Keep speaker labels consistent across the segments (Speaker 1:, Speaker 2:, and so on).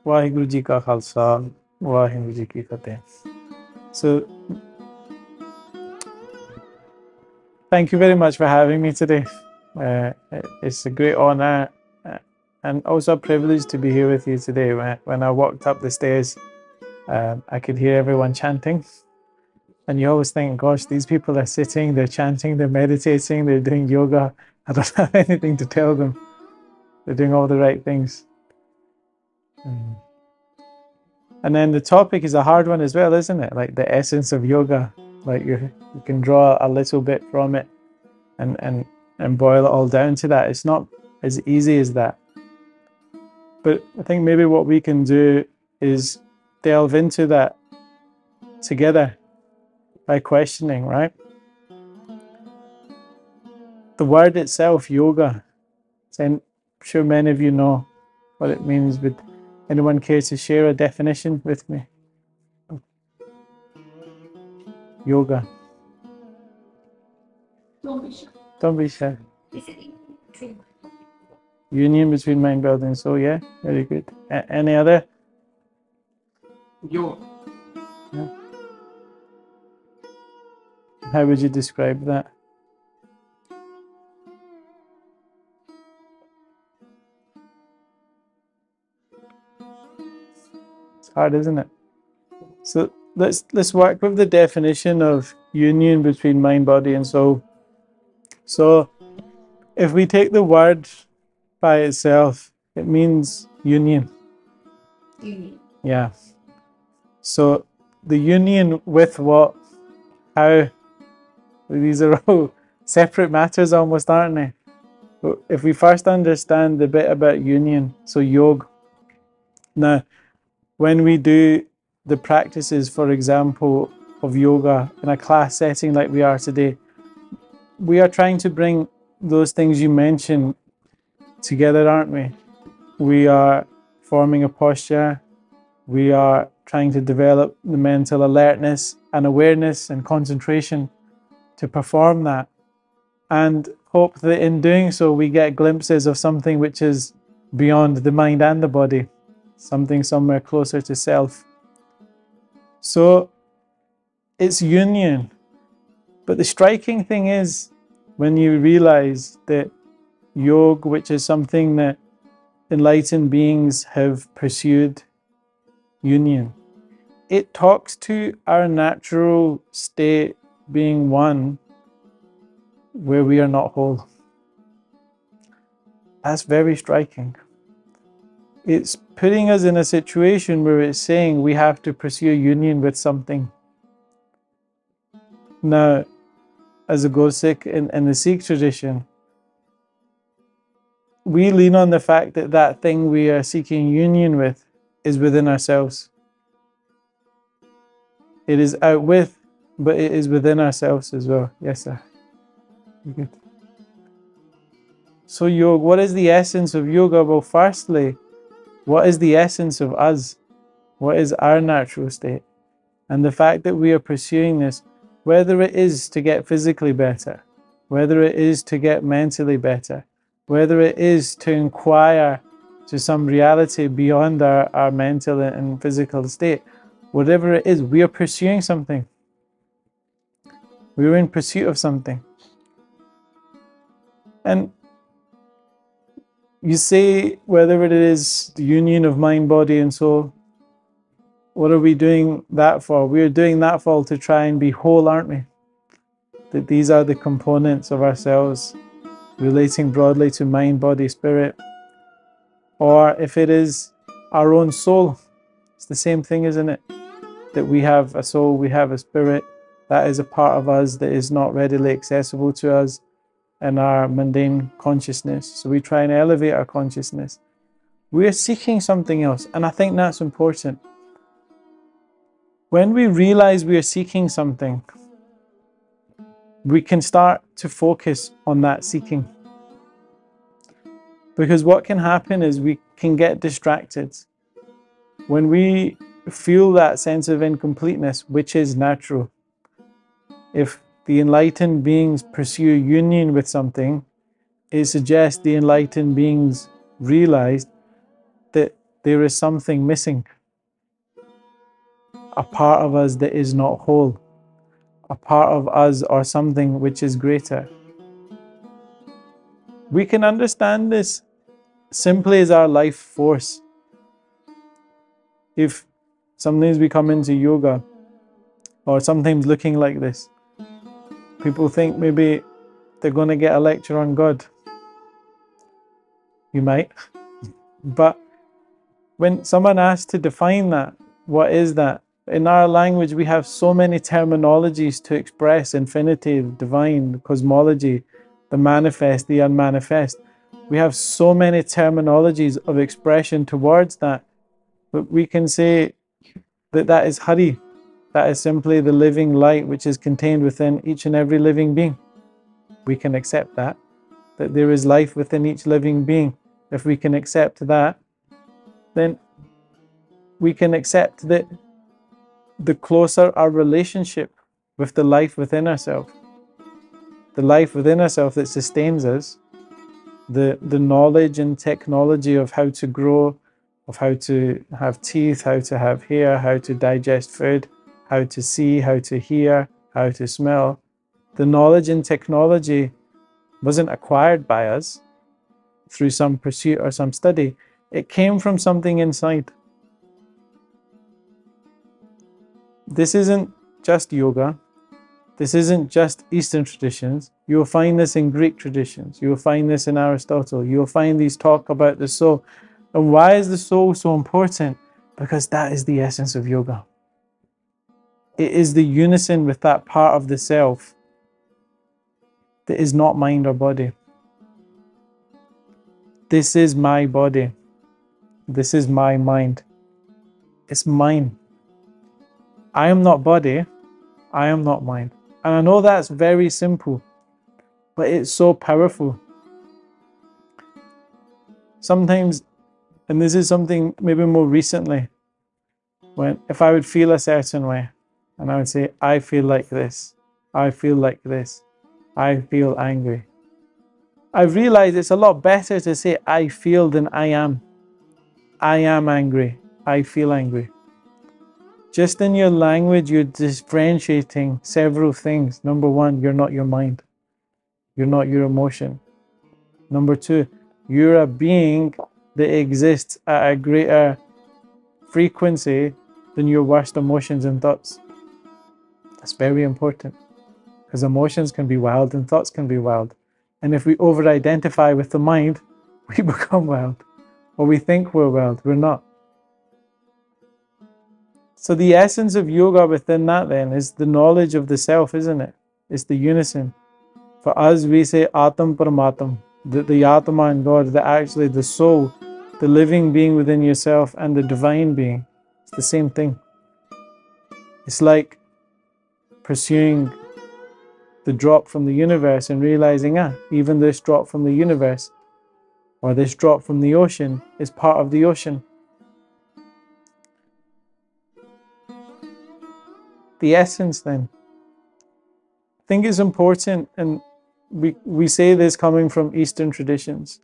Speaker 1: Waheguru Ji Ka Khalsa, Waheguru Ji Ki Fateh. So, thank you very much for having me today. It's a great honor and also a privilege to be here with you today. When I walked up the stairs, I could hear everyone chanting. And you always think, gosh, these people are sitting, they're chanting, they're meditating, they're doing yoga. I don't have anything to tell them. They're doing all the right things. And then the topic is a hard one as well, isn't it? Like the essence of yoga. Like you can draw a little bit from it and boil it all down to that. It's not as easy as that. But I think maybe what we can do is delve into that together by questioning, right? The word itself, yoga, I'm sure many of you know what it means. Would anyone care to share a definition with me? Yoga.
Speaker 2: Don't be shy.
Speaker 1: Don't be shy.
Speaker 2: Is it between?
Speaker 1: Union between mind, body, and soul. Yeah, very good. Any other?
Speaker 2: Yoga.
Speaker 1: Yeah. How would you describe that? It's hard, isn't it? So let's work with the definition of union between mind, body, and soul. So if we take the word by itself, it means union.
Speaker 2: Union.
Speaker 1: Yeah. So the union with what? How? These are all separate matters almost, aren't they? But if we first understand the bit about union, so yoga. Now, when we do the practices, for example, of yoga in a class setting like we are today, we are trying to bring those things you mentioned together, aren't we? We are forming a posture. We are trying to develop the mental alertness and awareness and concentration to perform that, and hope that in doing so we get glimpses of something which is beyond the mind and the body, something somewhere closer to self. So it's union. But the striking thing is when you realize that yoga, which is something that enlightened beings have pursued, union, it talks to our natural state being one where we are not whole. That's very striking. It's putting us in a situation where it's saying we have to pursue union with something. Now, as a Gosik in the Sikh tradition, we lean on the fact that that thing we are seeking union with is within ourselves. It is out with, but it is within ourselves as well. Yes, sir. Good. So yoga, what is the essence of yoga? Well, firstly, what is the essence of us? What is our natural state? And the fact that we are pursuing this, whether it is to get physically better, whether it is to get mentally better, whether it is to inquire to some reality beyond our mental and physical state, whatever it is, we are pursuing something. We are in pursuit of something. And you say whether it is the union of mind, body, and soul, what are we doing that for? We are doing that for to try and be whole, aren't we? That these are the components of ourselves relating broadly to mind, body, spirit. Or if it is our own soul, it's the same thing, isn't it? That we have a soul, we have a spirit. That is a part of us that is not readily accessible to us in our mundane consciousness. So we try and elevate our consciousness. We are seeking something else, and I think that's important. When we realize we are seeking something, we can start to focus on that seeking. Because what can happen is we can get distracted. When we feel that sense of incompleteness, which is natural, if the enlightened beings pursue union with something, it suggests the enlightened beings realized that there is something missing, a part of us that is not whole, a part of us or something which is greater. We can understand this simply as our life force. If sometimes we come into yoga, or sometimes looking like this, people think maybe they're going to get a lecture on God. You might. But when someone asks to define that, what is that? In our language, we have so many terminologies to express infinity, the divine, the cosmology, the manifest, the unmanifest. We have so many terminologies of expression towards that. But we can say that that is Hari. That is simply the living light which is contained within each and every living being. We can accept that there is life within each living being. If we can accept that, then we can accept that the closer our relationship with the life within ourselves, the life within ourselves that sustains us, the knowledge and technology of how to grow, of how to have teeth, how to have hair, how to digest food, how to see, how to hear, how to smell. The knowledge and technology wasn't acquired by us through some pursuit or some study. It came from something inside. This isn't just yoga. This isn't just Eastern traditions. You will find this in Greek traditions. You will find this in Aristotle. You will find these talk about the soul. And why is the soul so important? Because that is the essence of yoga. It is the unison with that part of the self that is not mind or body. This is my body. This is my mind. It's mine. I am not body. I am not mind. And I know that's very simple, but it's so powerful. Sometimes, and this is something maybe more recently, when if I would feel a certain way, and I would say, I feel like this, I feel like this, I feel angry. I've realized it's a lot better to say I feel than I am. I am angry. I feel angry. Just in your language, you're differentiating several things. Number one, you're not your mind. You're not your emotion. Number two, you're a being that exists at a greater frequency than your worst emotions and thoughts. That's very important, because emotions can be wild and thoughts can be wild. And if we over-identify with the mind, we become wild. Or we think we're wild. We're not. So the essence of yoga within that then is the knowledge of the self, isn't it? It's the unison. For us, we say Atam Paramatam, the Atma and God, that actually the soul, the living being within yourself and the divine being, it's the same thing. It's like pursuing the drop from the universe and realizing, even this drop from the universe or this drop from the ocean is part of the ocean. The essence then. I think it's important, and we say this coming from Eastern traditions,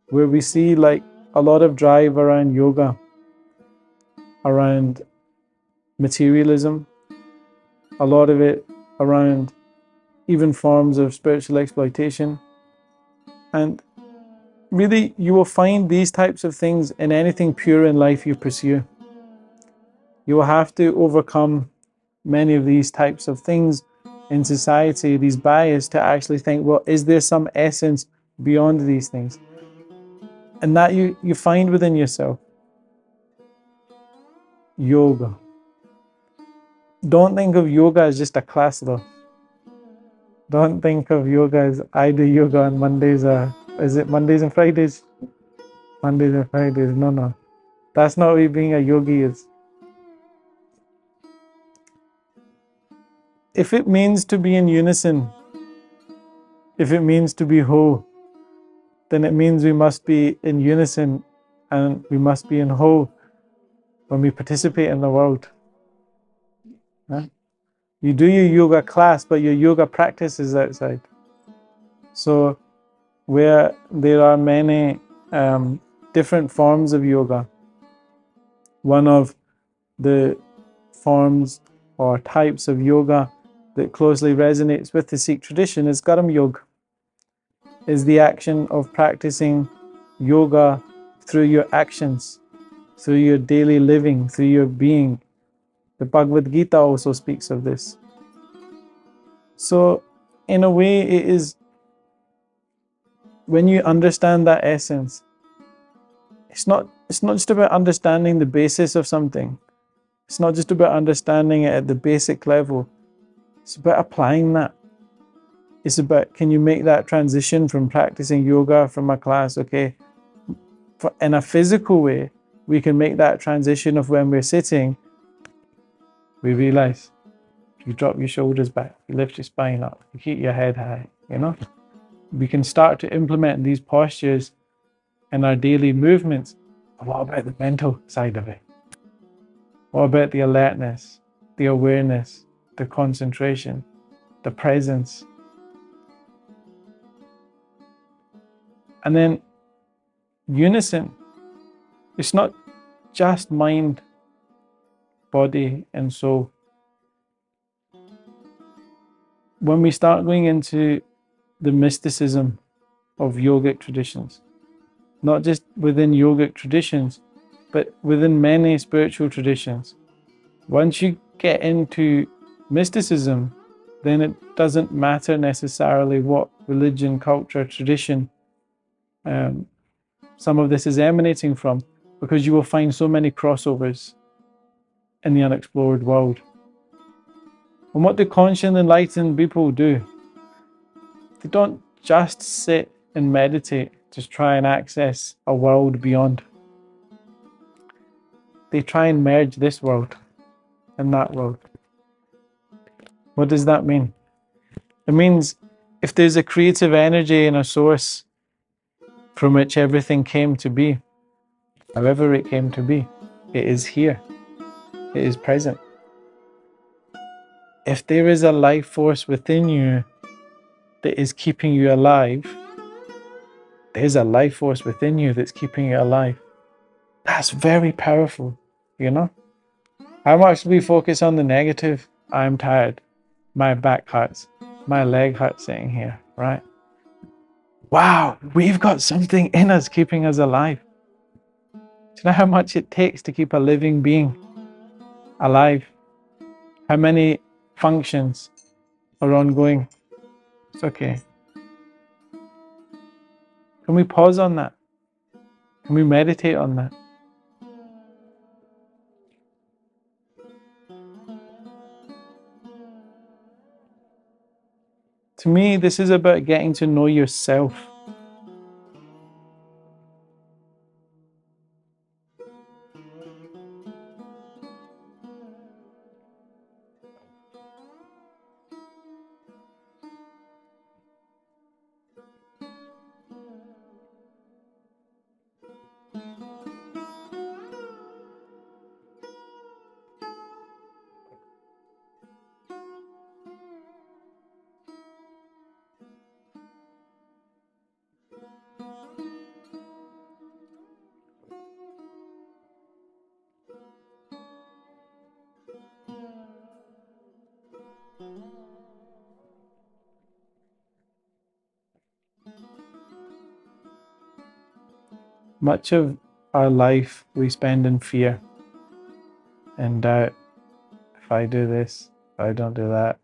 Speaker 1: where we see like a lot of drive around yoga, around materialism, a lot of it around even forms of spiritual exploitation. And really, you will find these types of things in anything pure in life you pursue. You will have to overcome many of these types of things in society, these biases, to actually think, well, is there some essence beyond these things? And that you find within yourself. Yoga. Don't think of yoga as just a class though. Don't think of yoga as I do yoga on Mondays, is it Mondays and Fridays? Mondays and Fridays, no. That's not what being a yogi is. If it means to be in unison, if it means to be whole, then it means we must be in unison and we must be in whole when we participate in the world. You do your yoga class, but your yoga practice is outside. So where there are many different forms of yoga, One of the forms or types of yoga that closely resonates with the Sikh tradition is Karma Yoga, is the action of practicing yoga through your actions, through your daily living, through your being. The Bhagavad Gita also speaks of this. So, in a way, it is when you understand that essence, it's not just about understanding the basis of something. It's not just about understanding it at the basic level. It's about applying that. It's about, can you make that transition from practicing yoga from a class, okay, in a physical way, we can make that transition of when we're sitting, we realize you drop your shoulders back, you lift your spine up, you keep your head high, you know? We can start to implement these postures in our daily movements. But what about the mental side of it? What about the alertness, the awareness, the concentration, the presence? And then unison. It's not just mind, body, and soul. When we start going into the mysticism of yogic traditions, not just within yogic traditions, but within many spiritual traditions, once you get into mysticism, then it doesn't matter necessarily what religion, culture, tradition some of this is emanating from, because you will find so many crossovers in the unexplored world. And what do conscious enlightened people do? They don't just sit and meditate to try and access a world beyond. They try and merge this world and that world. What does that mean? It means if there's a creative energy and a source from which everything came to be, however it came to be, it is here. It is present. If there is a life force within you that is keeping you alive, there's a life force within you that's keeping you alive. That's very powerful, you know? How much do we focus on the negative? I'm tired. My back hurts. My leg hurts sitting here, right? Wow, we've got something in us keeping us alive. Do you know how much it takes to keep a living being alive? How many functions are ongoing? It's okay. Can we pause on that? Can we meditate on that? To me, this is about getting to know yourself. Much of our life we spend in fear and doubt. If I do this, if I don't do that,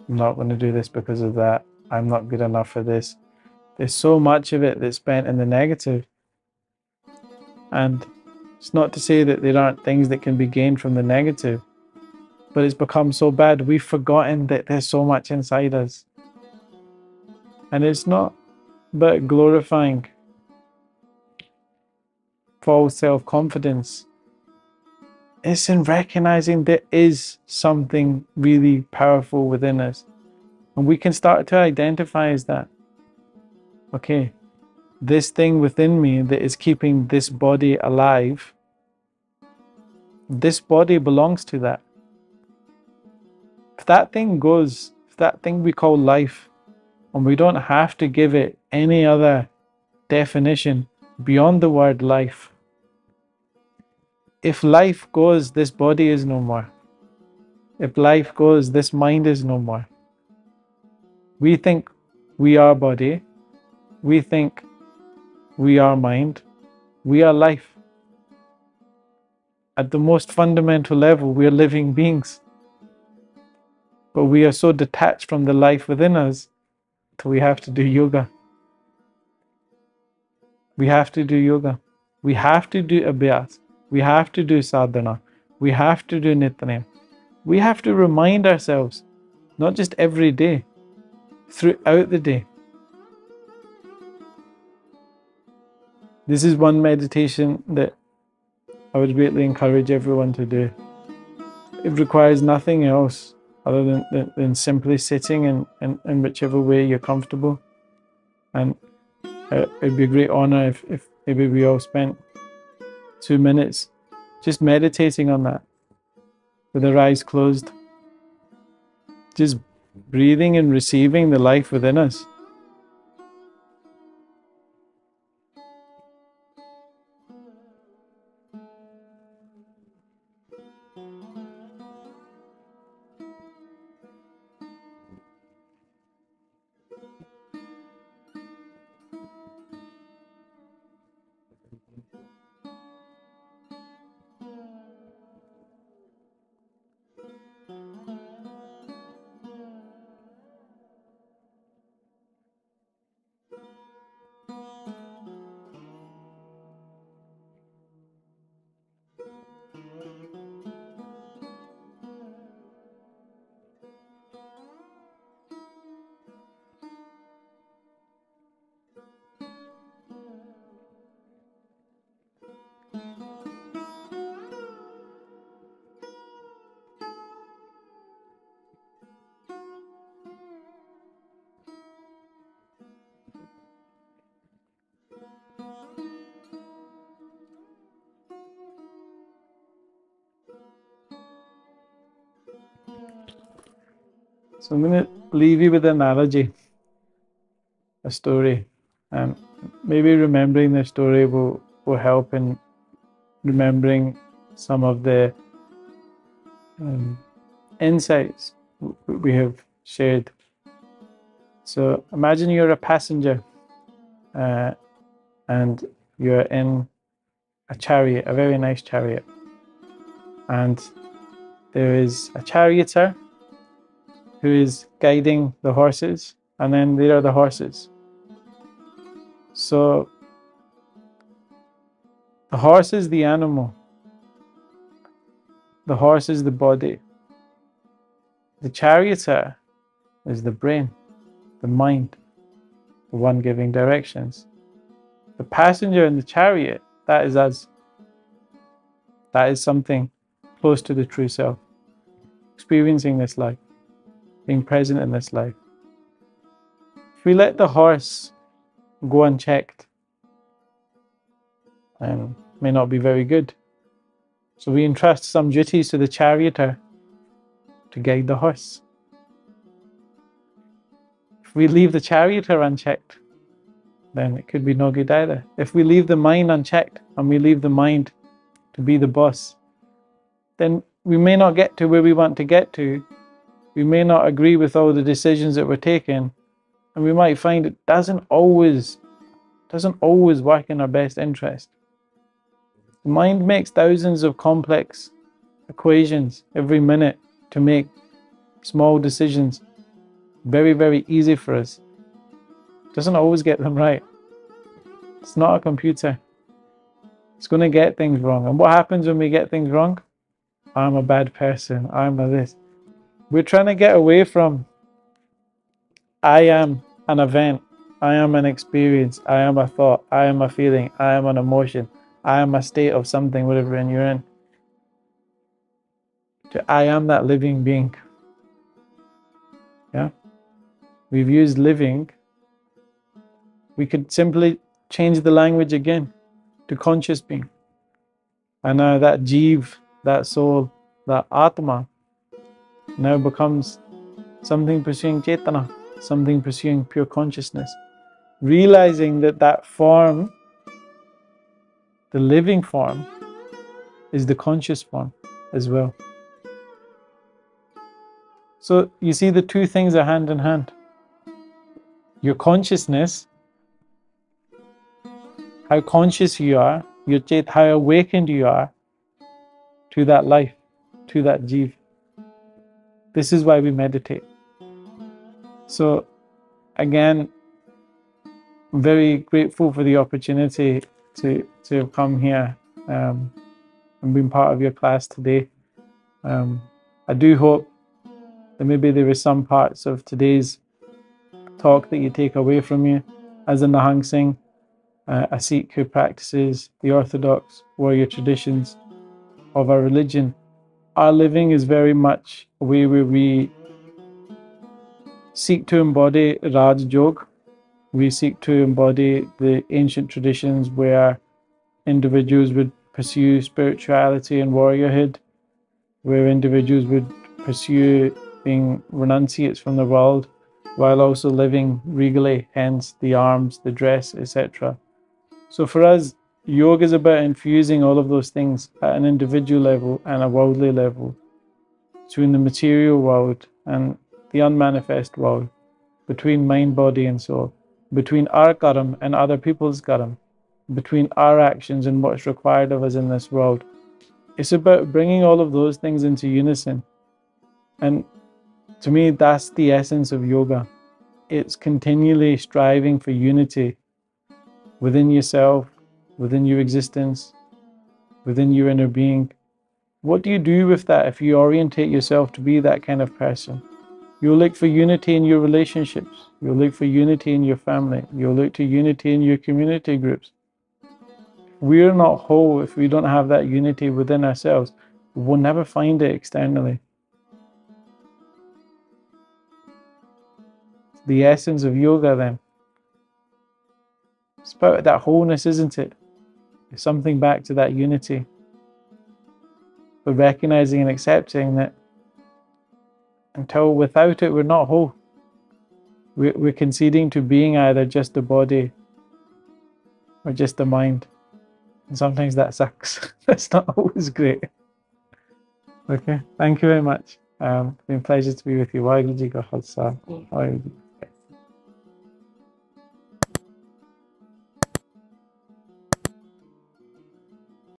Speaker 1: I'm not going to do this because of that. I'm not good enough for this. There's so much of it that's spent in the negative. And it's not to say that there aren't things that can be gained from the negative, but it's become so bad we've forgotten that there's so much inside us. And it's not about glorifying false self-confidence. It's in recognizing there is something really powerful within us. And we can start to identify as that. Okay, this thing within me that is keeping this body alive, this body belongs to that. If that thing goes, if that thing we call life, and we don't have to give it any other definition beyond the word life, if life goes, this body is no more. If life goes, this mind is no more. We think we are body. We think we are mind. We are life. At the most fundamental level, we are living beings. But we are so detached from the life within us that we have to do yoga. We have to do yoga. We have to do abhyas. We have to do sadhana. We have to do nityanam. We have to remind ourselves, not just every day, throughout the day. This is one meditation that I would greatly encourage everyone to do. It requires nothing else other than simply sitting in whichever way you're comfortable. And it'd be a great honor if maybe we all spent 2 minutes just meditating on that with our eyes closed, just breathing and receiving the life within us. So I'm going to leave you with an analogy, a story, and maybe remembering the story will help in remembering some of the insights we have shared. So imagine you're a passenger and you're in a chariot, a very nice chariot, and there is a charioteer who is guiding the horses, and then there are the horses. So the horse is the animal, the horse is the body, the charioteer is the brain, the mind, the one giving directions. The passenger in the chariot, that is us. That is something close to the true self, experiencing this life, being present in this life. If we let the horse go unchecked, may not be very good. So we entrust some duties to the charioteer to guide the horse. If we leave the charioteer unchecked, then it could be no good either. If we leave the mind unchecked and we leave the mind to be the boss, then we may not get to where we want to get to. We may not agree with all the decisions that we're taking, and we might find it doesn't always work in our best interest. The mind makes thousands of complex equations every minute to make small decisions very, very easy for us. It doesn't always get them right. It's not a computer. It's going to get things wrong. And what happens when we get things wrong? I'm a bad person. I'm a this. We're trying to get away from I am an event. I am an experience. I am a thought. I am a feeling. I am an emotion. I am a state of something, whatever you're in. To I am that living being. Yeah? We've used living. We could simply change the language again to conscious being. And now that Jeev, that soul, that Atma, now becomes something pursuing Chetana, something pursuing pure consciousness. Realizing that that form, the living form, is the conscious form as well. So you see, the two things are hand in hand. Your consciousness, how conscious you are, your chet, how awakened you are to that life, to that jeev. This is why we meditate. So again, I'm very grateful for the opportunity to have come here and been part of your class today. I do hope that maybe there were some parts of today's talk that you take away from you. As a Nihang Singh, a Sikh who practices the orthodox warrior traditions of our religion, our living is very much a way where we seek to embody Raj Yog. We seek to embody the ancient traditions where individuals would pursue spirituality and warriorhood, where individuals would pursue being renunciates from the world while also living regally, hence the arms, the dress, etc. So for us, yoga is about infusing all of those things at an individual level and a worldly level, between the material world and the unmanifest world, between mind, body and soul, between our karam and other people's karam, between our actions and what's required of us in this world. It's about bringing all of those things into unison. And to me, that's the essence of yoga. It's continually striving for unity within yourself, within your existence, within your inner being. What do you do with that if you orientate yourself to be that kind of person? You'll look for unity in your relationships. You'll look for unity in your family. You'll look to unity in your community groups. We're not whole if we don't have that unity within ourselves. We'll never find it externally. The essence of yoga then, it's about that wholeness, isn't it? It's something back to that unity. But recognizing and accepting that until without it we're not whole. We're conceding to being either just the body or just the mind. And sometimes that sucks. That's not always great. Okay, thank you very much. It's been a pleasure to be with you. Waheguru Ji Ka Khalsa. Waheguru Ji.